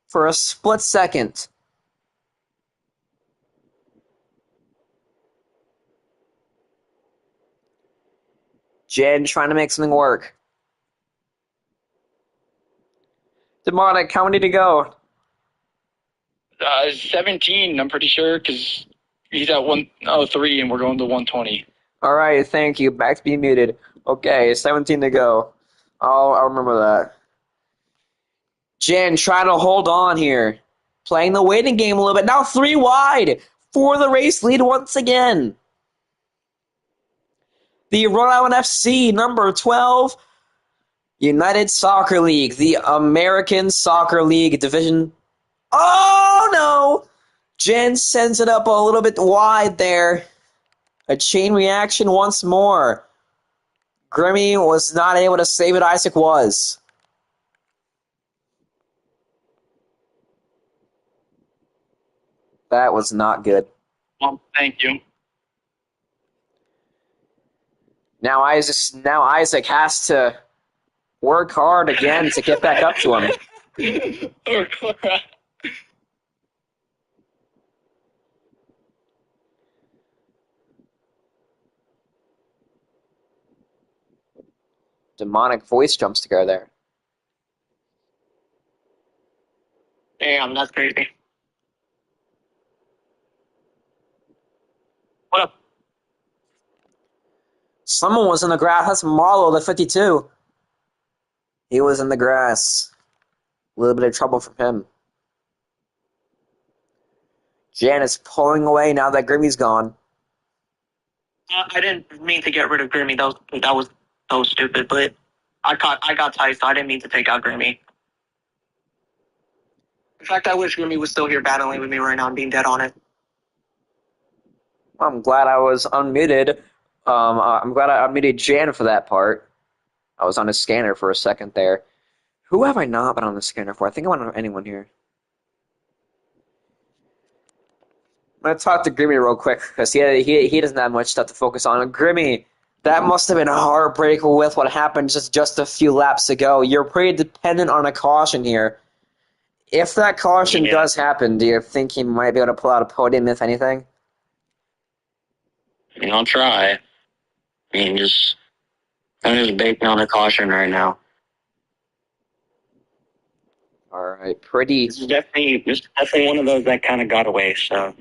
For a split second. Jen trying to make something work. Demonic, how many to go? 17, I'm pretty sure, because he's at 103 and we're going to 120. Alright, thank you. Back to being muted. Okay, 17 to go. I'll remember that. Jen trying to hold on here. Playing the waiting game a little bit. Now 3 wide for the race lead once again. The Rhode Island FC, number 12, United Soccer League, the American Soccer League division. Oh, no! Jen sends it up a little bit wide there. A chain reaction once more. Grimmy was not able to save it. Isaac was. That was not good. Well, thank you. Now Isaac has to work hard again to get back up to him. Demonic voice jump scare there. Damn, that's crazy. What up? Someone was in the grass. That's Marlo, the 52. He was in the grass. A little bit of trouble from him. Jan is pulling away now that Grimmy's gone. I didn't mean to get rid of Grimmy. That was stupid. But I got tight, so I didn't mean to take out Grimmy. In fact, I wish Grimmy was still here battling with me right now and being dead on it. I'm glad I was unmuted. I'm glad I unmuted Jan for that part. I was on a scanner for a second there. Who have I not been on the scanner for? I think I'm on anyone here. I'm going to talk to Grimmy real quick because he doesn't have much stuff to focus on. Grimmy, that must have been a heartbreak with what happened just a few laps ago. You're pretty dependent on a caution here. If that caution does happen, do you think he might be able to pull out a podium, if anything? I mean, I'll try. I mean, I'm just banking on a caution right now. All right, pretty. This is definitely one of those that kind of got away, so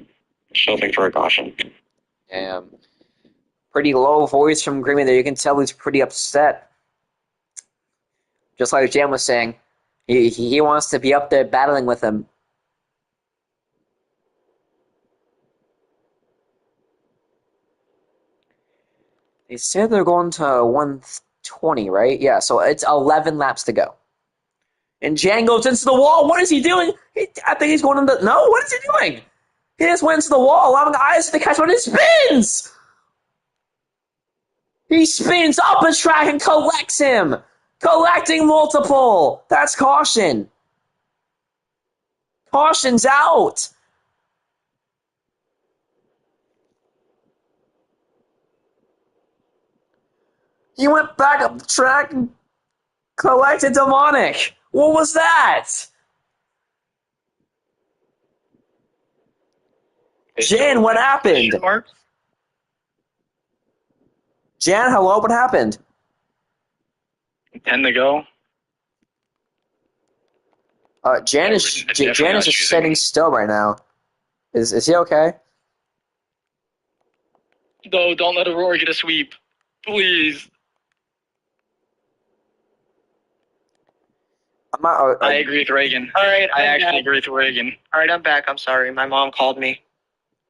just hoping for a caution. Pretty low voice from Grimmy there. You can tell he's pretty upset. Just like Jan was saying, he wants to be up there battling with him. They said they're going to 120, right? Yeah, so it's 11 laps to go. And Jan goes into the wall. What is he doing? I think he's going into... No, what is he doing? He just went into the wall, allowing Isaac to catch one. He spins! He spins up a track and collects him! Collecting multiple! That's caution. Caution's out! He went back up the track and collected Demonic. What was that? Jan, what happened? Jan, hello, what happened? 10 to go. Jan is just sitting still right now. Is he okay? No, don't let Aurora get a sweep. Please. I agree with Reagan. All right, I actually agree with Reagan. All right, I'm back. I'm sorry. My mom called me.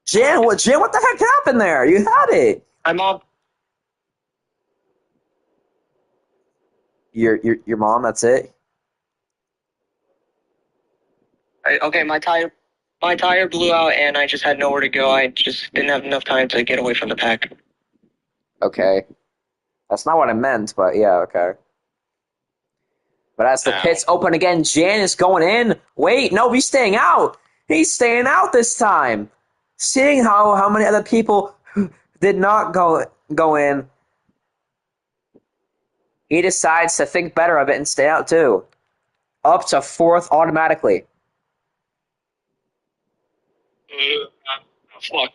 Jan, what the heck happened there? You had it. My mom. Your mom, that's it? Okay, my tire blew out, and I just had nowhere to go. I just didn't have enough time to get away from the pack. Okay. That's not what I meant, but yeah, okay. But as the pits open again, Jan is going in. Wait, no, he's staying out. He's staying out this time. Seeing how many other people did not go in. He decides to think better of it and stay out too. Up to fourth automatically. Fuck.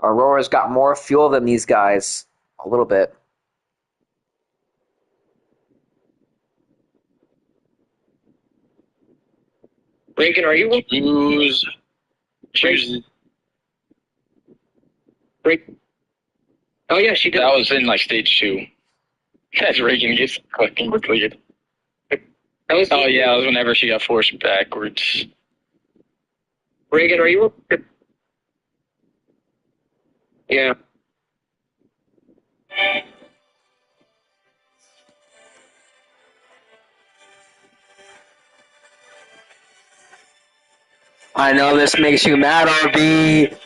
Aurora's got more fuel than these guys. A little bit. Reagan, are you choose? Oh yeah, she did. That was in like stage 2. As Reagan gets fucking cleared. Oh yeah, that was whenever she got forced backwards. Reagan, are you? Yeah. I know this makes you mad, RB.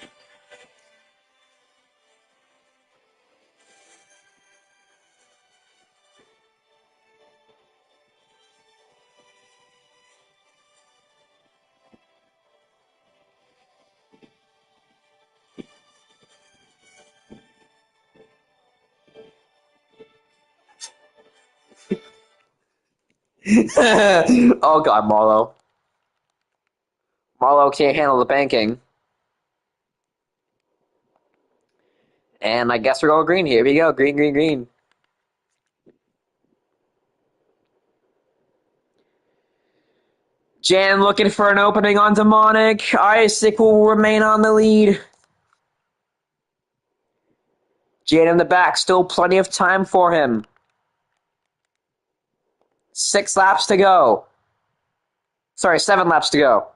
Oh god, Marlo. Marlo can't handle the banking. And I guess we're going green here. Here we go. Green, green, green. Jan looking for an opening on Demonic. Isaac will remain on the lead. Jan in the back. Still plenty of time for him. 6 laps to go. Sorry, 7 laps to go.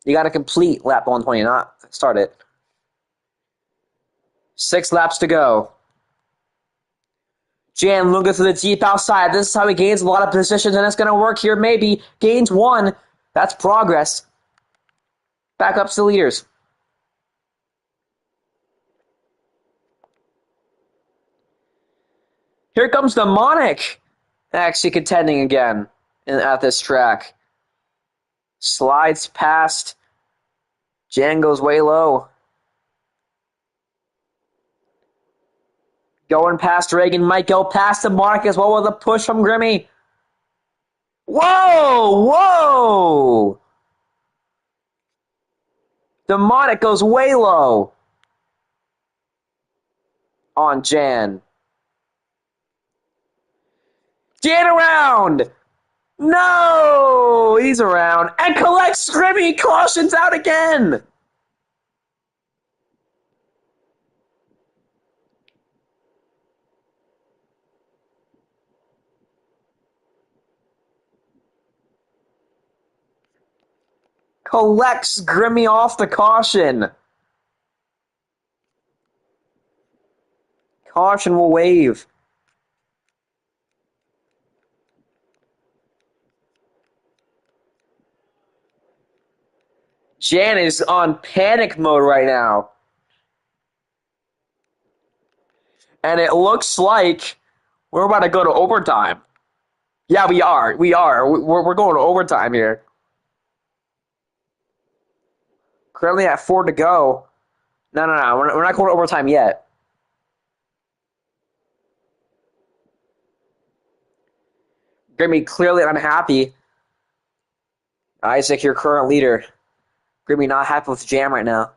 You got to complete lap 120, not start it. 6 laps to go. Jan looking to the deep outside. This is how he gains a lot of positions, and it's going to work here, maybe. Gains 1. That's progress. Back up to the leaders. Here comes Demonic. Actually contending again at this track. Slides past. Jan goes way low. Going past Reagan, might go past Demonic as well with a push from Grimmy. Whoa! Whoa! Demonic goes way low on Jan. Jan around! No! He's around. And collects Grimmy! Cautions out again! Collects Grimmy off the caution. Caution will wave. Jan is on panic mode right now. And it looks like we're about to go to overtime. Yeah, we are. We're going to overtime here. Currently at 4 to go. No. We're not going to overtime yet. Grimmy clearly unhappy. Isaac, your current leader. Grimmy not happy with Jam right now.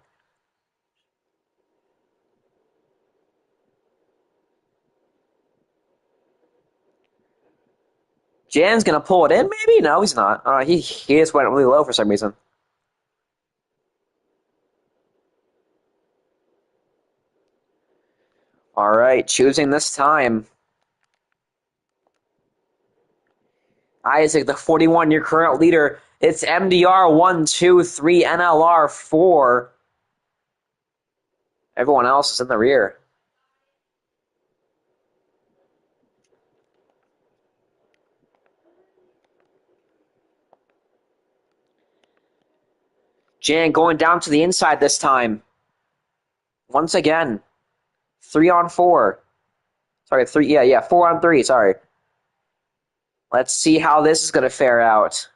Jan's gonna pull it in, maybe? No, he's not. He just went really low for some reason. All right, choosing this time. Isaac, the 41, your current leader. It's MDR 1, 2, 3, NLR 4. Everyone else is in the rear. Jan going down to the inside this time. Once again. 3 on 4. Sorry, 4 on 3, sorry. Let's see how this is going to fare out.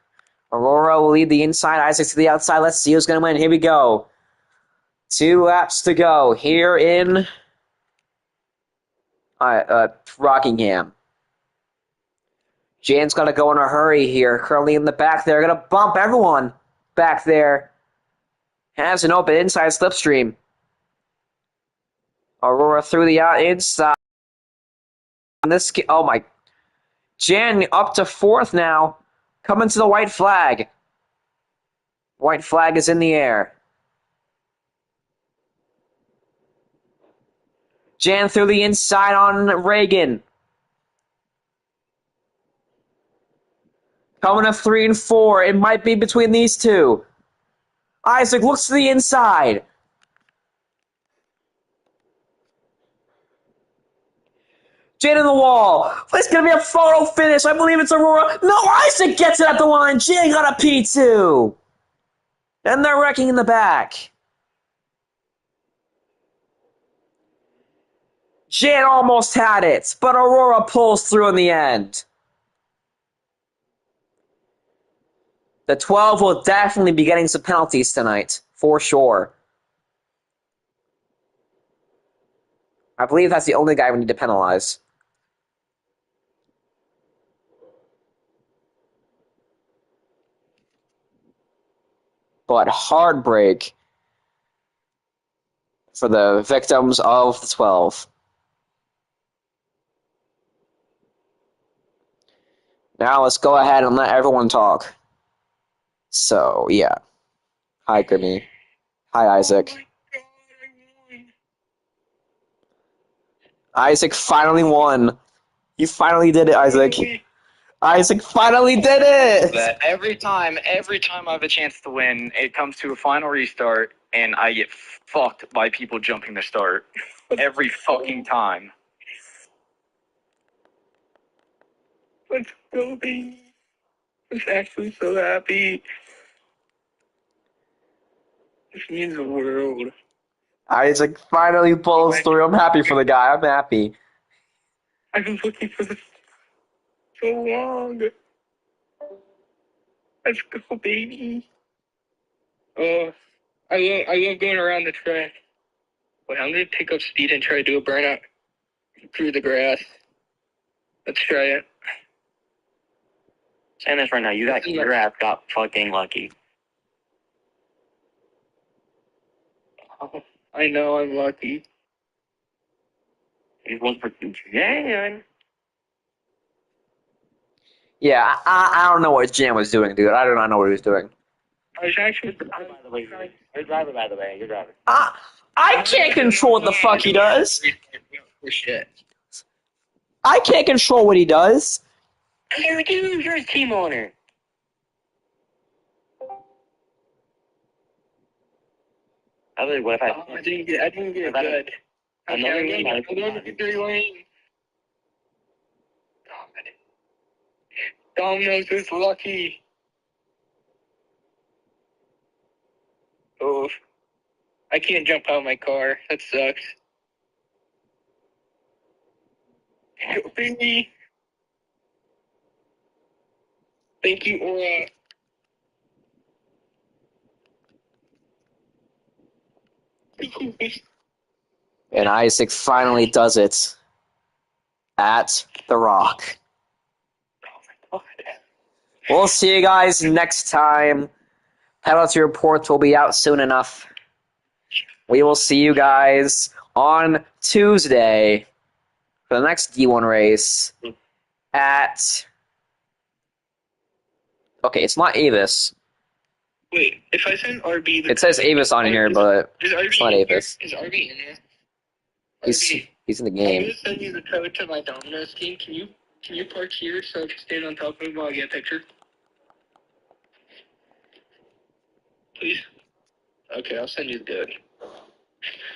Aurora will lead the inside, Isaac to the outside. Let's see who's going to win. Here we go. 2 laps to go here in Rockingham. Jan's got to go in a hurry here. Currently in the back there. Going to bump everyone back there. Has an open inside slipstream. Aurora through the inside. Oh my. Jan up to 4th now. Coming to the white flag. White flag is in the air. Jan through the inside on Reagan. Coming to 3 and 4. It might be between these two. Isaac looks to the inside. Jan in the wall. It's going to be a photo finish. I believe it's Aurora. No, Isaac gets it at the line. Jan got a P2. And they're wrecking in the back. Jan almost had it, but Aurora pulls through in the end. The 12 will definitely be getting some penalties tonight, for sure. I believe that's the only guy we need to penalize. But hard break for the victims of the 12. Now let's go ahead and let everyone talk. So, yeah. Hi, Grimmy. Hi, Isaac. Isaac finally won. You finally did it, Isaac. Isaac finally did it! That every time I have a chance to win, it comes to a final restart, and I get fucked by people jumping the start. Every fucking time. Let's go, baby. I'm actually so happy. This means the world. Isaac finally pulls through. I'm happy for the guy. I'm happy. I've been looking for this so long. Let's go, baby. Oh, I love going around the track. Wait, I'm gonna pick up speed and try to do a burnout through the grass. Let's try it. Saying this right now, your ass got fucking lucky. Oh, I know I'm lucky. It was for Jan. Yeah, I don't know what Jan was doing, dude. I do not know what he was doing. I was actually. By the way, your driver, by the way, your driver. I can't control what the fuck he does. For shit. I can't control what he does. You're a team owner. What if I didn't get it good. I'm going to victory lane. Domino's is lucky. Oh, I can't jump out of my car. That sucks. Go, baby. Thank you, Aura. And Isaac finally does it at The Rock. Oh, We'll see you guys next time. Penalty reports will be out soon enough. We will see you guys on Tuesday for the next D1 race at... Okay, it's not Avis. wait, if I send RB... It says Avis on here, but it's not Avis. Is RB in here? He's in the I'm game. going to send you the code to my Domino's team. Can you park here so I can stand on top of him while I get a picture? Please? Okay, I'll send you the code.